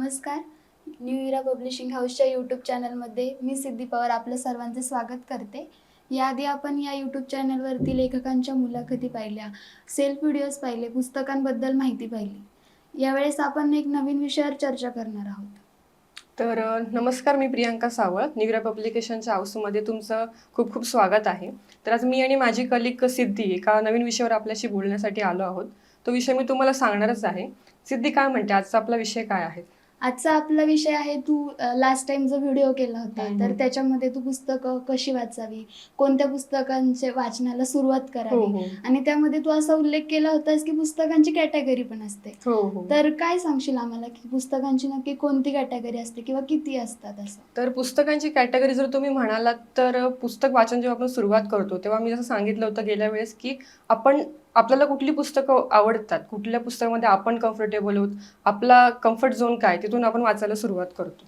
नमस्कार. न्यू इरा पब्लिशिंग हाऊसच्या यूट्यूब चॅनलमध्ये मी सिद्धी पवार आपलं सर्वांचे स्वागत करते. याआधी आपण या यूट्यूब चॅनलवरती लेखकांच्या मुलाखती पाहिल्या, सेल्फ व्हिडिओज पाहिले, पुस्तकांबद्दल माहिती पाहिली. यावेळेस आपण एक नवीन विषयावर चर्चा करणार आहोत. तर नमस्कार, मी प्रियांका सावळ. न्यू इरा पब्लिकेशनच्या हाऊसमध्ये तुमचं खूप खूप स्वागत आहे. तर आज मी आणि माझी कलिग सिद्धी एका नवीन विषयावर आपल्याशी बोलण्यासाठी आलो आहोत. तो विषय मी तुम्हाला सांगणारच आहे. सिद्धी, काय म्हणते, आजचा आपला विषय काय आहे? आजचा आपला विषय आहे, तू लास्ट टाइम जो व्हिडिओ केला होता तर त्याच्यामध्ये तू पुस्तकं कशी वाचावी, कोणत्या पुस्तकांचे वाचनाला सुरुवात करावी आणि त्यामध्ये तू असा उल्लेख केला होतास की पुस्तकांची कॅटेगरी पण असते. तर काय सांगशील आम्हाला की पुस्तकांची नक्की कोणती कॅटेगरी असते किंवा किती असतात असं? तर पुस्तकांची कॅटेगरी जर तुम्ही म्हणालात तर पुस्तक वाचन जेव्हा आपण सुरुवात करतो तेव्हा मी जसं सांगितलं होतं गेल्या वेळेस की आपल्याला कुठली पुस्तकं आवडतात, कुठल्या पुस्तकामध्ये आपण कम्फर्टेबल आहोत, आपला कम्फर्ट झोन काय, तिथून आपण वाचायला सुरुवात करतो.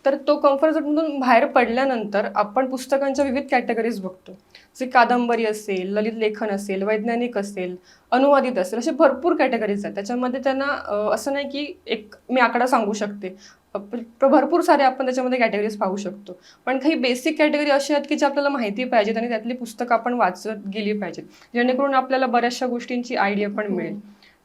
तर तो कम्फर्ट झोनमधून बाहेर पडल्यानंतर आपण पुस्तकांच्या विविध कॅटेगरीज बघतो. जसे कादंबरी असेल, ललित लेखन असेल, वैज्ञानिक असेल, अनुवादित असेल, असे भरपूर कॅटेगरीज आहेत. त्याच्यामध्ये त्यांना असं नाही की एक मी आकडा सांगू शकते, भरपूर सारे आपण त्याच्यामध्ये कॅटेगरीज पाहू शकतो. पण काही बेसिक कॅटेगरी अशी आहेत की जे आपल्याला माहिती पाहिजेत आणि त्यातली पुस्तकं आपण वाचत गेली पाहिजेत, जेणेकरून आपल्याला बऱ्याचशा गोष्टींची आयडिया पण मिळेल.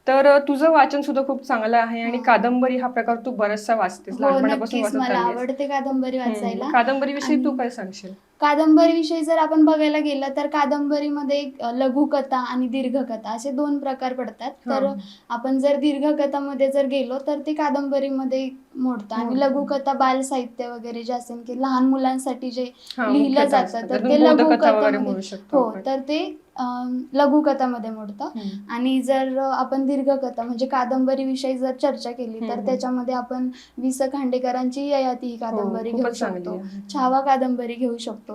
तर तुझं वाचन सुद्धा खूप चांगलं आहे आणि कादंबरी हा प्रकार तू बराचसा वाचतेस, लहानपणापासून वाचत मला आवडते कादंबरी वाचायला. कादंबरीविषयी तू काय सांगशील? कादंबरीविषयी जर आपण बघायला गेलं तर कादंबरीमध्ये लघुकथा आणि दीर्घकथा असे दोन प्रकार पडतात. तर आपण जर दीर्घकथामध्ये जर गेलो तर ते कादंबरीमध्ये मोडतं आणि लघुकथा बाल साहित्य वगैरे जे असेल की लहान मुलांसाठी जे लिहिलं जातं तर ते लघुकथामध्ये तर ते लघुकथामध्ये मोडतं. आणि जर आपण दीर्घकथा म्हणजे कादंबरी विषयी जर चर्चा केली तर त्याच्यामध्ये आपण वि स खांडेकरांची ययाती ही कादंबरी घेऊ शकतो, छावा कादंबरी घेऊ शकतो,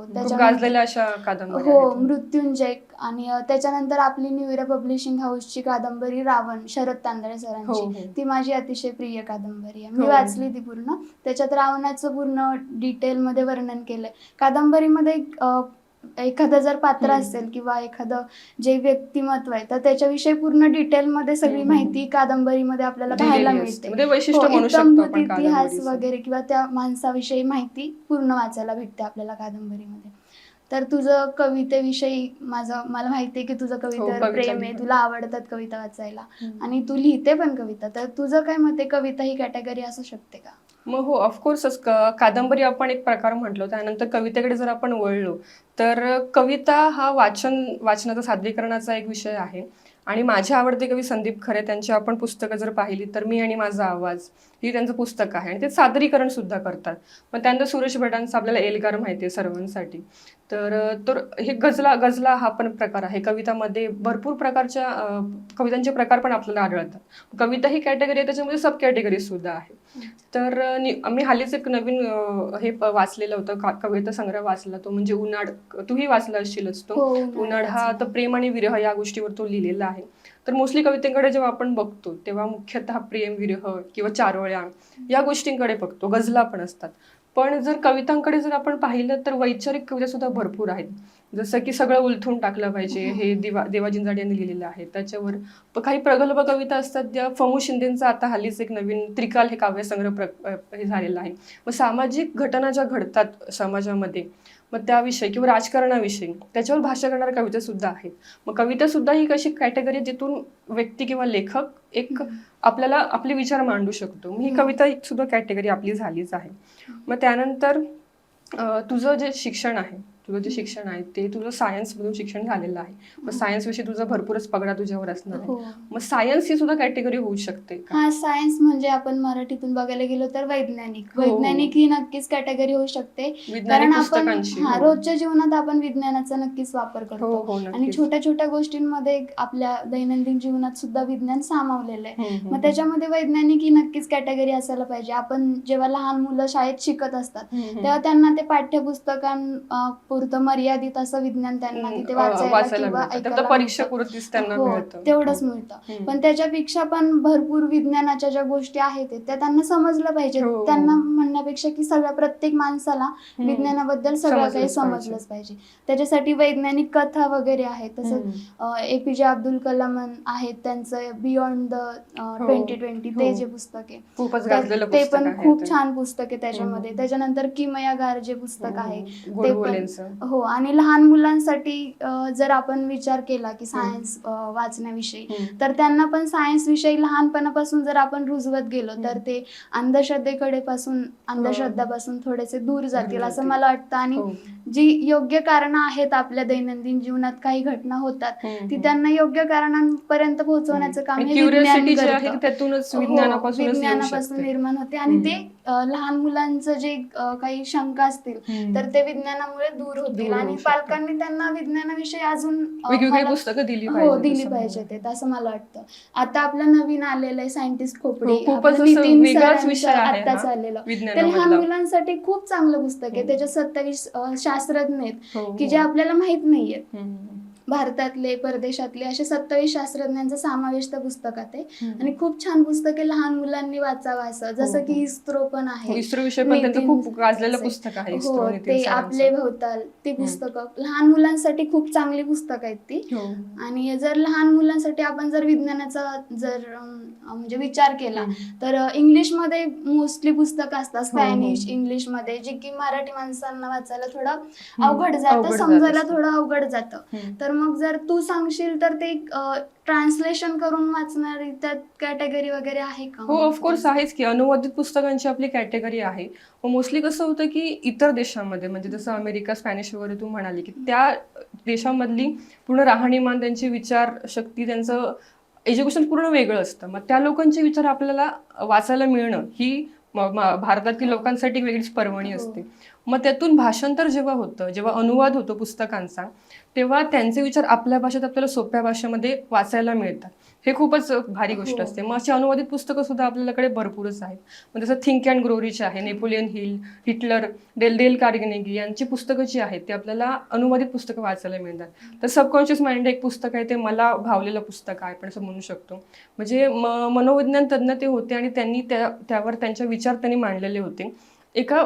मृत्युंजय. आणि त्याच्यानंतर आपली न्यू इरा पब्लिशिंग हाऊसची कादंबरी रावण, शरद तांदळे सरांची, ती माझी अतिशय प्रिय कादंबरी आहे. मी वाचली ती पूर्ण. त्याच्यात रावणाचं पूर्ण डिटेलमध्ये वर्णन केलंय. कादंबरीमध्ये एखादं जर पात्र असेल किंवा एखादं जे व्यक्तिमत्व आहे तर त्याच्याविषयी पूर्ण डिटेलमध्ये सगळी माहिती कादंबरीमध्ये आपल्याला पाहायला मिळते. इतिहास वगैरे किंवा त्या माणसाविषयी माहिती पूर्ण वाचायला भेटते आपल्याला कादंबरीमध्ये. तर तुझं कवितेविषयी मला माहिती आहे की तुझं कवितेवर प्रेम आहे, तुला आवडतात कविता वाचायला आणि तू लिहिते पण कविता. तर तुझं काय मत आहे, कविता ही कॅटेगरी असू शकते का? मग हो, ऑफकोर्सच. कादंबरी आपण एक प्रकार म्हटलो, त्यानंतर कवितेकडे जर आपण वळलो तर कविता हा वाचनाचा सादरीकरणाचा एक विषय आहे. आणि माझे आवडते कवी संदीप खरे, त्यांची आपण पुस्तकं जर पाहिली तर मी आणि माझा आवाज ही त्यांचं पुस्तक आहे आणि ते सादरीकरण सुद्धा करतात. पण त्यानंतर सुरेश भटांचं आपल्याला एल्गार माहिती आहे सर्वांसाठी. तर हे गझला हा पण प्रकार आहे. कवितामध्ये भरपूर प्रकारच्या कवितांचे प्रकार पण आपल्याला आढळतात. कविता ही कॅटेगरी आहे, त्याच्यामध्ये सब कॅटेगरी सुद्धा आहे. तर आम्ही हालीच एक नवीन हे वाचलेलं होतं, कविता संग्रह वाचला, तो म्हणजे उन्हाळ. तूही वाचला असशीलच तो. उन्हाळ हा तर प्रेम आणि विरह या गोष्टीवर तो लिहिलेला आहे. तर मोस्टली कवितेकडे जेव्हा आपण बघतो तेव्हा मुख्यतः प्रेम, विरह किंवा चारोळ्या या गोष्टींकडे बघतो. गझला पण असतात. पण जर कवितांकडे जर आपण पाहिलं तर वैचारिक कविता सुद्धा भरपूर आहेत. जसं की सगळं उलथून टाकलं पाहिजे, हे देवा जिंजाड यांनी लिहिलेलं आहे. त्याच्यावर काही प्रगल्भ कविता असतात ज्या फमू शिंदेचा आता हल्लीच एक नवीन त्रिकाल हे काव्यसंग्रह हे झालेला आहे. मग सामाजिक घटना ज्या घडतात समाजामध्ये, मग त्याविषयी किंवा राजकारणाविषयी त्याच्यावर भाष्य करणाऱ्या कविता सुद्धा आहेत. मग कविता सुद्धा ही कशी कॅटेगरी जिथून व्यक्ती किंवा लेखक एक आपल्याला आपले विचार मांडू शकतो. ही कविता सुद्धा कॅटेगरी आपली झालीच आहे. मग त्यानंतर तुझं जे शिक्षण आहे ते तुझं सायन्स मधून शिक्षण झालेलं आहे. मग सायन्स विषयी तुझा भरपूरच पगडा तुझ्यावर असणार आहे. मग सायन्स ही सुद्धा कॅटेगरी होऊ शकते. हा, सायन्स म्हणजे आपण मराठीतून बघायला गेलो तर वैज्ञानिक ही नक्कीच कॅटेगरी होऊ शकते. कारण आपण रोजच्या जीवनात आपण विज्ञानाचा नक्कीच वापर करतो आणि छोट्या छोट्या गोष्टींमध्ये आपल्या दैनंदिन जीवनात सुद्धा विज्ञान सामावलेलं आहे. मग त्याच्यामध्ये वैज्ञानिक ही नक्कीच कॅटेगरी असायला पाहिजे. आपण जेव्हा लहान मुलं शाळेत शिकत असतात तेव्हा त्यांना ते पुरतं मर्यादित असं विज्ञान त्यांना तिथे वाचायला वाचायला किंवा मिळतं. फक्त ऐकायला परीक्षेपुरतीच त्यांना हो, मिळतं. तेवढंच मिळतं. पण त्याच्यापेक्षा पण भरपूर विज्ञानाच्या ज्या गोष्टी आहेत त्या त्यांना समजलं पाहिजे. हो. त्यांना म्हणण्यापेक्षा की प्रत्येक माणसाला विज्ञानाबद्दल सगळं काही समजलंच पाहिजे. त्याच्यासाठी वैज्ञानिक कथा वगैरे आहेत. तसं APJ अब्दुल कलाम आहेत, त्यांचं बियॉन्ड द 2020 ते जे पुस्तक आहे खूपच गाजलेलं ते पुस्तक पण आहे खूप ते. छान पुस्तक आहे त्याच्यामध्ये. त्याच्यानंतर किमयागार जे पुस्तक आहे ते पण गोडबोलेंचं. हो. आणि लहान मुलांसाठी जर आपण विचार केला की सायन्स वाचण्याविषयी, तर त्यांना पण सायन्स विषयी लहानपणापासून जर आपण रुजवत गेलो तर ते अंधश्रद्धेपासून थोडेसे दूर जातील असं मला वाटतं. आणि जी योग्य कारणं आहेत आपल्या दैनंदिन जीवनात काही घटना होतात ती त्यांना योग्य कारणांपर्यंत पोहोचवण्याचं काम हे विज्ञान करतं. त्यातूनच हो, विज्ञानापासून निर्माण होते. आणि ते लहान मुलांचं जे काही शंका असतील तर ते विज्ञानामुळे दूर होतील. आणि पालकांनी त्यांना विज्ञानाविषयी अजून वेगवेगळी पुस्तकं दिली पाहिजेत असं मला वाटतं. आता आपलं नवीन आलेलं आहे सायंटिस्ट खोपडी, खूपच आपलं असं नितीन वेगळाच विषय सरांचं आहे आत्ताच हा, आलेलं ते विज्ञानामधला. लहान मुलांसाठी खूप चांगलं पुस्तक आहे. त्याच्यात 27 शास्त्रज्ञ आहेत की जे आपल्याला माहित नाहीयेत. भारतातले परदेशातले असे 27 शास्त्रज्ञांचा समावेश त्या पुस्तकात आहे. आणि खूप छान पुस्तक आहे, लहान मुलांनी वाचावं असं. जसं की इस्रो पण आहे, इस्रो विषय पण त्यांचं खूप गाजलेलं पुस्तक आहे. हो, ते आपले भोवताल ती पुस्तकं लहान मुलांसाठी खूप चांगली पुस्तक आहेत ती. आणि जर लहान मुलांसाठी आपण जर विज्ञानाचा म्हणजे विचार केला तर इंग्लिशमध्ये मोस्टली पुस्तकं असतात, स्पॅनिश, इंग्लिशमध्ये, जे की मराठी माणसांना वाचायला थोडं अवघड जातं, समजायला थोडं अवघड जातं. तर मग जर तू सांगशील तर ते ट्रान्सलेशन करून वाचणारी त्यात कॅटेगरी वगैरे आहे का? हो, ऑफकोर्स आहेच की. अनुवादित पुस्तकांची आपली कॅटेगरी आहे. मोस्टली कसं होतं की इतर देशांमध्ये, म्हणजे जसं अमेरिका, स्पॅनिश वगैरे तू म्हणाली, की त्या देशांमधली पूर्ण राहणीमान, त्यांची विचारशक्ती, त्यांचं एज्युकेशन पूर्ण वेगळं असतं. मग त्या लोकांचे विचार आपल्याला वाचायला मिळणं ही भारतातील लोकांसाठी वेगळीच पर्वणी असते. मग त्यातून भाषांतर जेव्हा होतं, जेव्हा अनुवाद होतो पुस्तकांचा, तेव्हा त्यांचे विचार आपल्या भाषेत आपल्याला सोप्या भाषेमध्ये वाचायला मिळतात. हे खूपच भारी गोष्ट असते. मग अशी अनुवादित पुस्तकं सुद्धा आपल्याकडे भरपूरच आहेत. मग जसं थिंक अँड ग्रो रिच आहे, Napoleon Hill, Hitler, Dale Carnegie यांची पुस्तकं जी आहेत ते आपल्याला अनुवादित पुस्तकं वाचायला मिळतात. तर सबकॉन्शियस माइंड एक पुस्तक आहे, ते मला भावलेलं पुस्तक आहे, आपण असं म्हणू शकतो. म्हणजे मनोविज्ञान तज्ज्ञ ते होते आणि त्यांनी त्यावर त्यांचे विचार त्यांनी मांडलेले होते. एका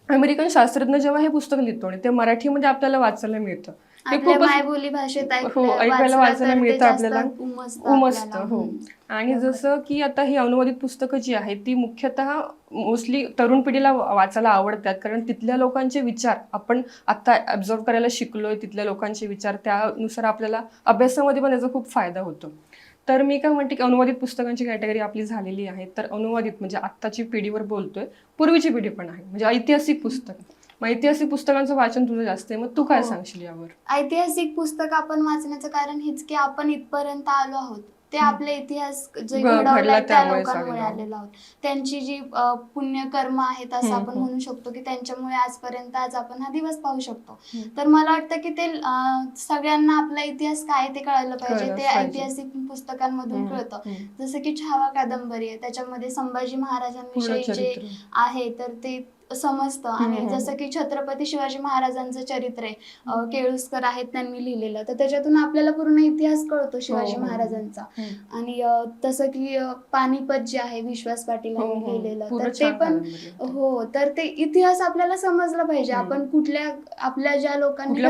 अमेरिकन शास्त्रज्ञ जेव्हा हे पुस्तक लिहितो आणि ते मराठीमध्ये आपल्याला वाचायला मिळतं, ते मायबोली भाषेत ऐकायला वाचायला मिळतं आपल्याला, उमजतं. हो. आणि बरोबर. जसं की आता ही अनुवादित पुस्तकं जी आहेत ती मुख्यतः मोस्टली तरुण पिढीला वाचायला आवडतात, कारण तिथल्या लोकांचे विचार आपण आता ऑब्झर्व करायला शिकलोय. तिथल्या लोकांचे विचार, त्यानुसार आपल्याला अभ्यासामध्ये पण त्याचा खूप फायदा होतो. तर मी काय म्हणते की अनुवादित पुस्तकांची कॅटेगरी आपली झालेली आहे. तर अनुवादित म्हणजे आत्ताची पिढीवर बोलतोय, पूर्वीची पिढी पण आहे, म्हणजे ऐतिहासिक पुस्तक. मग ऐतिहासिक पुस्तकांचं वाचन तुझं जास्त आहे, मग तू काय सांगशील यावर? ऐतिहासिक पुस्तक आपण वाचण्याचं कारण हेच की आपण इथपर्यंत आलो आहोत ते आपले इतिहास जे घडवलाय त्या लोकांमुळे आलेलो आहोत. त्यांची जी पुण्यकर्म आहेत असं आपण म्हणू शकतो की त्यांच्यामुळे आजपर्यंत आज आपण हा दिवस पाहू शकतो. तर मला वाटतं की ते सगळ्यांना आपला इतिहास काय ते कळायला पाहिजे. ते ऐतिहासिक पुस्तकांमधून कळतं. जसं की छावा कादंबरी आहे, त्याच्यामध्ये संभाजी महाराजांविषयी जे आहे तर ते समजतं. आणि जसं की छत्रपती शिवाजी महाराजांचं चरित्र आहे, केळुस्कर आहेत त्यांनी लिहिलेलं, तर त्याच्यातून आपल्याला पूर्ण इतिहास कळतो शिवाजी महाराजांचा. आणि तसं की पानिपत जे आहे विश्वास पाटीलांनी लिहिलेलं, तर ते पण तर ते इतिहास आपल्याला समजला पाहिजे. आपण आपल्या ज्या लोकांनी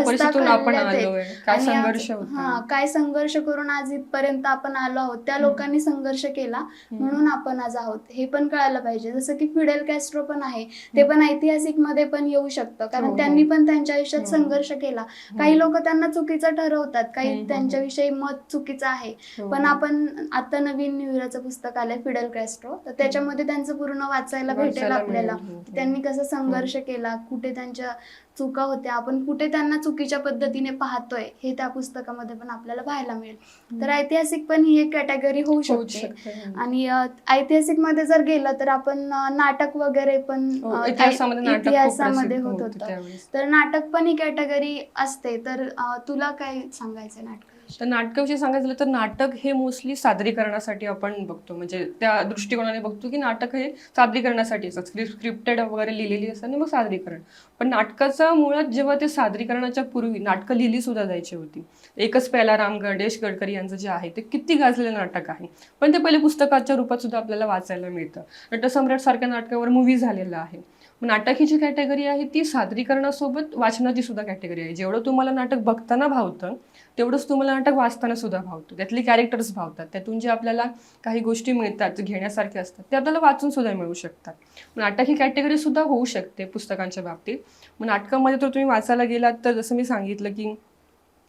काय संघर्ष करून आज इथपर्यंत आपण आलो आहोत, त्या लोकांनी संघर्ष केला म्हणून आपण आज आहोत, हे पण कळायला पाहिजे. जसं की फिडेल कॅस्ट्रो पण आहे, ते पण ऐतिहासिक मध्ये पण येऊ शकतं, कारण त्यांनी पण त्यांच्या आयुष्यात संघर्ष केला. काही लोक त्यांना चुकीचं ठरवतात, काही त्यांच्याविषयी मत चुकीचं आहे, पण आपण आता नवीन न्यूयॉर्कचं पुस्तक आलंय फिडेल कॅस्ट्रो, तर त्याच्यामध्ये त्यांचं पूर्ण वाचायला भेटेल आपल्याला, त्यांनी कसा संघर्ष केला, कुठे त्यांच्या चुका होत्या, आपण कुठे त्यांना चुकीच्या पद्धतीने पाहतोय हे त्या पुस्तकामध्ये पण आपल्याला पाहायला मिळेल. तर ऐतिहासिक पण ही एक कॅटेगरी होऊ शकते. आणि ऐतिहासिक मध्ये जर गेलं तर आपण नाटक वगैरे पण इतिहासामध्ये होत होतं, तर नाटक पण ही कॅटेगरी असते. तर तुला काय सांगायचं नाटक? तर नाटकाविषयी सांगायचं झालं तर नाटक हे मोस्टली सादरीकरणासाठी आपण बघतो, म्हणजे त्या दृष्टिकोनाने बघतो की नाटक हे सादरीकरणासाठी असतात, स्क्रिप्टेड वगैरे लिहिलेली असतात आणि मग सादरीकरण. पण नाटकाचा मुळात जेव्हा ते सादरीकरणाच्या पूर्वी नाटकं लिहिली सुद्धा जायची होती. एकच प्याला राम गणेश गडकरी यांचं जे आहे ते किती गाजलेलं नाटक आहे, पण ते पहिले पुस्तकाच्या रूपात सुद्धा आपल्याला वाचायला मिळतं. नटसम्राट सारख्या नाटकावर मूवी झालेला आहे. नाटक ही जी कॅटेगरी आहे ती सादरीकरणासोबत वाचनाची सुद्धा कॅटेगरी आहे. जेवढं तुम्हाला नाटक बघताना भावतं तेवढंच तुम्हाला नाटक वाचताना सुद्धा भावतं. त्यातली कॅरेक्टर्स भावतात, त्यातून जे आपल्याला काही गोष्टी मिळतात जे घेण्यासारखे असतात ते आपल्याला वाचून सुद्धा मिळू शकतात. नाटक ही कॅटेगरी सुद्धा होऊ शकते पुस्तकांच्या बाबतीत. मग नाटकामध्ये तर तुम्ही वाचायला गेलात तर जसं मी सांगितलं की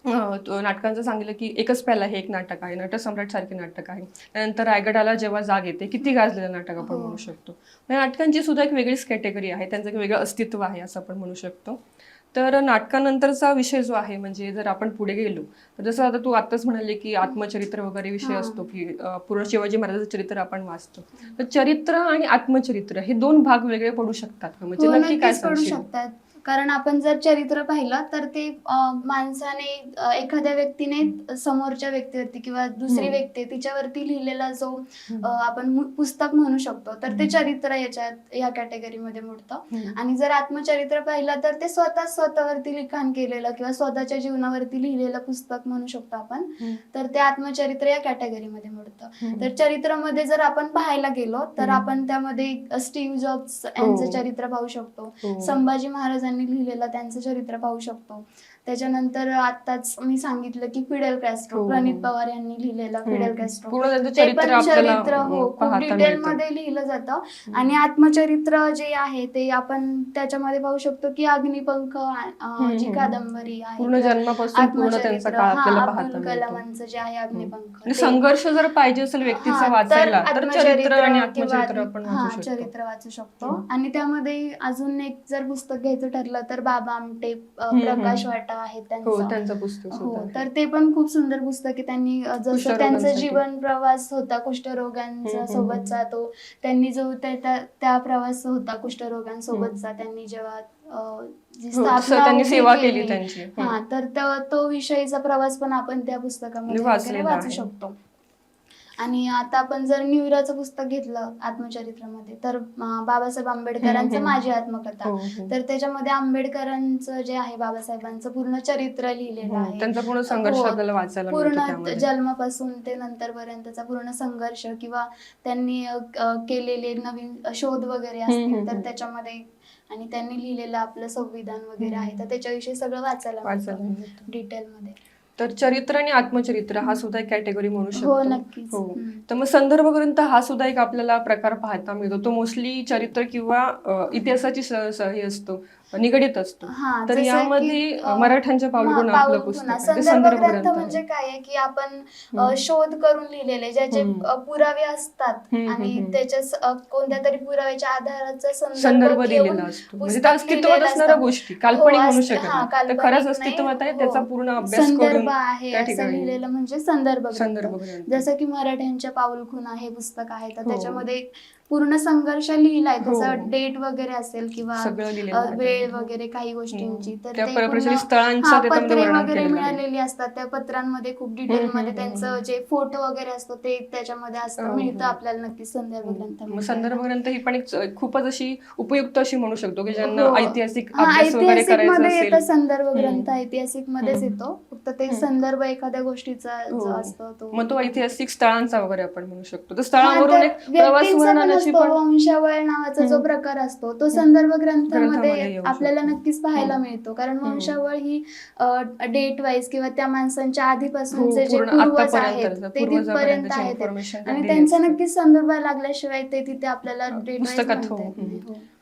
नाटकांचं सांगितलं की एकच प्याला हे एक नाटक आहे, नटसम्राट सारखे नाटक आहे. त्यानंतर रायगडाला जेव्हा जाग येते किती गाजलेलं नाटक आपण म्हणू शकतो. या नाटकांची सुद्धा एक वेगळीच कॅटेगरी आहे, त्यांचं एक वेगळं अस्तित्व आहे असं आपण म्हणू शकतो. तर नाटकानंतरचा विषय जो आहे, म्हणजे जर आपण पुढे गेलो तर जसं आता तू आत्ताच म्हणाले की आत्मचरित्र वगैरे विषय असतो की पूर्ण शिवाजी महाराजांचं चरित्र आपण वाचतो. तर चरित्र आणि आत्मचरित्र हे दोन भाग वेगळे पडू शकतात का, म्हणजे नक्की काय पडू सांगशील? शकतात. कारण आपण जर चरित्र पाहिलं तर ते माणसाने एखाद्या व्यक्तीने समोरच्या व्यक्तीवरती किंवा दुसरी व्यक्ती तिच्यावरती लिहिलेला जो आपण पुस्तक म्हणू शकतो, तर ते चरित्र या कॅटेगरीमध्ये मोडतं. आणि जर आत्मचरित्र पाहिलं तर ते स्वतःवरती लिखाण केलेलं किंवा स्वतःच्या जीवनावरती लिहिलेलं पुस्तक म्हणू शकतो आपण, तर ते आत्मचरित्र या कॅटेगरीमध्ये मोडतं. तर चरित्रामध्ये जर आपण पाहायला गेलो तर आपण त्यामध्ये स्टीव्ह जॉब्स यांचं चरित्र पाहू शकतो, संभाजी महाराजांनी लिहिलेलं त्यांचं चरित्र पाहू शकतो. त्याच्यानंतर आताच मी सांगितलं की फिडेल कॅस्ट्रो, प्रणित पवार यांनी लिहिलेलं फिडेल कॅस्ट्रो, ते पण चरित्र खूप डिटेल मध्ये लिहिलं जातं. आणि आत्मचरित्र जे आहे ते आपण त्याच्यामध्ये पाहू शकतो की अग्निपंख जी कादंबरी आहे, पूर्ण जन्मापासून पूर्ण त्यांचा काळ आपल्याला पाहता अब्दुल मिळतो. कलामांचं जे आहे अग्निपंख, म्हणजे संघर्ष जर पाहिजे असेल व्यक्तीचा वाचायला तर चरित्र आणि आत्मचरित्र आपण वाचू शकतो. चरित्र वाचू शकतो. आणि त्यामध्ये अजून एक जर पुस्तक घ्यायचं ठरलं तर बाबा आमटे, प्रकाश वाटा आहे त्यांचं पुस्तक सुद्धा आहे. तर ते पण खूप सुंदर पुस्तक आहे. त्यांनी जसं त्यांचा कुष्ठरोगांसाठी. जीवन प्रवास होता कुष्ठरोगांचा सोबतचा, तो त्यांनी जो त्या प्रवास होता कुष्ठरोगांसोबतचा, त्यांनी जेव्हा जी स्थापना त्यांनी उभी सेवा केली त्यांची. तर तो विषयीचा प्रवास पण आपण त्या पुस्तकामध्ये वगैरे वाचू शकतो. आणि आता आपण जर न्यूराचं पुस्तक घेतलं आत्मचरित्रामध्ये तर बाबासाहेब आंबेडकरांचं माझी आत्मकथा, तर त्याच्यामध्ये आंबेडकरांचं जे आहे बाबासाहेबांचं पूर्ण चरित्र लिहिलेलं आहे. त्यांचा पूर्ण संघर्ष आपल्याला वाचायला मिळतो पूर्ण त्यामध्ये. जन्मापासून ते नंतर पर्यंतचा पूर्ण संघर्ष किंवा त्यांनी केलेले नवीन शोध वगैरे असतील तर त्याच्यामध्ये, आणि त्यांनी लिहिलेलं आपलं संविधान वगैरे आहे, तर त्याच्याविषयी सगळं वाचायला मिळतं डिटेलमध्ये. तर चरित्र आणि आत्मचरित्र हा सुद्धा एक कॅटेगरी म्हणू शकतो. हो, नक्कीच. तर मग संदर्भ ग्रंथ हा सुद्धा एक आपल्याला प्रकार पाहता मिळतो. तो मोस्टली चरित्र किंवा इतिहासाची हे असतो, निगडित असतो. तर यामध्ये मराठ्यांच्या पाऊलखुणा आपलं पुस्तक आहे. ते संदर्भ ग्रंथ म्हणजे काय आहे की आपण शोध करून लिहिलेले ज्याचे पुरावे असतात आणि त्याच्या कोणत्या तरी पुराव्याच्या आधाराचा संदर्भ दिलेला असतो, म्हणजे त्या अस्तित्वात असणाऱ्या गोष्टी काल्पनिक म्हणू शकत नाही, तर खरंच अस्तित्वात आहे त्याचा पूर्ण अभ्यास करून आहे असं लिहिलेलं म्हणजे संदर्भ ग्रंथ. जसं की मराठ्यांच्या पाऊलखुणा हे पुस्तक आहे, तर त्याच्यामध्ये पूर्ण संघर्ष लिहिलाय, त्याचं डेट वगैरे असेल किंवा वेळ वगैरे काही गोष्टींची, तर पत्रे वगैरे मिळालेली असतात. त्या पत्रांमध्ये खूप डिटेल मध्ये त्यांचं जे फोटो वगैरे असतो ते त्याच्यामध्ये असतं, मिळतं आपल्याला नक्कीच संदर्भ ग्रंथ. संदर्भ ग्रंथ ही पण एक खूपच अशी उपयुक्त अशी म्हणू शकतो की ज्यांना ऐतिहासिक अभ्यास वगैरे करायचा असेल. संदर्भ ग्रंथ ऐतिहासिक मध्येच येतो, फक्त ते संदर्भ एखाद्या गोष्टीचा जो असतो तो, मग तो ऐतिहासिक स्थळांचा वगैरे आपण म्हणू शकतो. तर स्थळावरून एक प्रवास वर्णनाची पण वंशावळ नावाचा जो प्रकार असतो तो संदर्भ ग्रंथामध्ये आपल्याला नक्कीच पाहायला मिळतो. कारण वंशावळ ही डेट वाईज किंवा त्या माणसांच्या आधीपासूनचे जे पूर्वज आहेत ते तिथपर्यंत आहेत आणि त्यांचा नक्कीच संदर्भ लागल्याशिवाय ते तिथे आपल्याला पुस्तकात.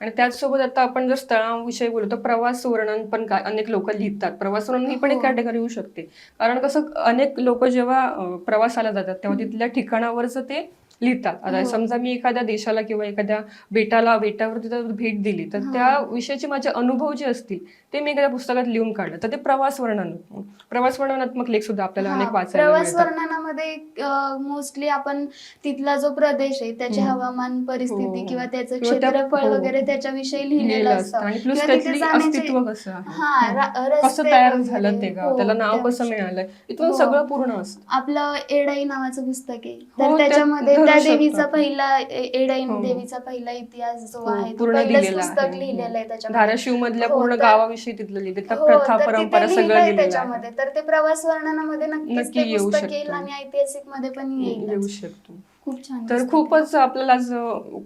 आणि त्याचसोबत आता आपण जर स्थळांविषयी बोलतो, प्रवास वर्णन पण अनेक लोक लिहितात. प्रवास वर्णन ही पण एक कॅटेगरी होऊ शकते. कारण कसं अनेक लोक जेव्हा प्रवासाला जातात तेव्हा तिथल्या ठिकाणावरच ते लिहितात. आता हो. समजा मी एखाद्या देशाला किंवा एखाद्या बेटावरती जर भेट दिली तर त्या विषयाचे माझे अनुभव जे असतील ते मी एखाद्या पुस्तकात लिहून काढलं तर ते प्रवास वर्णनात्मक लेख सुद्धा आपल्याला हा, अनेक वाचायला प्रवास मिळतात. वर्णनामध्ये मोस्टली आपण तिथला जो प्रदेश आहे त्याचे हवामान परिस्थिती हो. किंवा त्याचं किंवा त्या- क्षेत्रफळ हो. वगैरे त्याच्याविषयी लिहिलेलं लिहिलेलं असतं असतं आणि प्लस किंवा तिथे त्यातली जाण्याचे अस्तित्व कसं आहे, हा कसं रस्ते तयार वगैरे. झालं ते गाव, हो, त्याला नाव त्या कसं गोष्टी. मिळालंय, इथून हो. सगळं पूर्ण असतं. आपलं एडाई नावाचं पुस्तक आहे हो, तर त्यात त्याच्यामध्ये धरू त्या शकतो देवीचा आपण. पहिला एडाई हो. देवीचा पहिला इतिहास जो हो, आहे तो पूर्ण पहिलंच दिलेलं पुस्तक आहे. लिहिलेलं आहे हो. त्याच्यामध्ये. धाराशिव मधल्या हो, पूर्ण तर- गावाविषयी तिथलं लिहिलं, तिथल्या हो, प्रथा तर परंपरा तिथे सगळं लिहिलंय लिहिलेलं आहे. त्याच्यामध्ये तर ते प्रवास वर्णनामध्ये नक्कीच नक्की ते येऊ पुस्तक येईल शकतं. आणि ऐतिहासिक मध्ये पण येऊ येईल. शकतो. खूप छान तर पुस्तक खूपच आपल्याला आज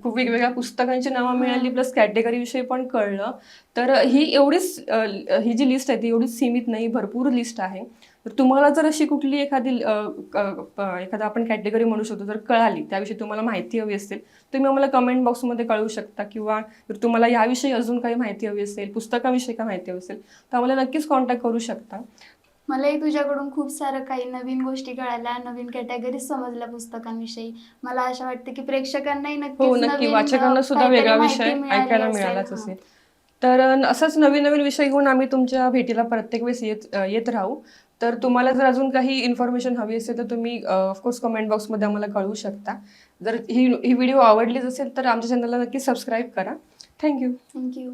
खूप वेगवेगळ्या पुस्तकांची नावं मिळाली, प्लस कॅटेगरी विषयी पण कळलं. तर ही जी लिस्ट आहे ती एवढीच सीमित नाही, भरपूर लिस्ट आहे. तर तुम्हाला जर अशी कुठली एखादा आपण कॅटेगरी म्हणू शकतो जर कळाली, त्याविषयी तुम्हाला माहिती हवी असेल तुम्ही आम्हाला कमेंट बॉक्समध्ये कळवू शकता, किंवा जर तुम्हाला याविषयी अजून काही माहिती हवी असेल, पुस्तकाविषयी काही माहिती हवी असेल तर आम्हाला नक्कीच कॉन्टॅक्ट करू शकता. मलाही तुझ्याकडून खूप सारं काही नवीन गोष्टी कळाल्या, नवीन कॅटेगरी समजल्या पुस्तकांविषयी. मला असं वाटतं की प्रेक्षकांनाही हो, नक्कीच नक्की नवीन वाचकांना सुद्धा काहीतरी वेगळा माहिती विषय मिळाली ऐकायला असेल. मिळालाच हा. असेल. तर असंच नवीन नवीन विषय घेऊन आम्ही तुमच्या भेटीला प्रत्येक वेळेस येत राहू. तर तुम्हाला जर अजून काही इन्फॉर्मेशन हवी असेल तर तुम्ही ऑफकोर्स कमेंट बॉक्समध्ये आम्हाला कळवू शकता. जर ही व्हिडिओ आवडलीच असेल तर आमच्या चॅनलला नक्की सबस्क्राईब करा. थँक्यू. थँक्यू.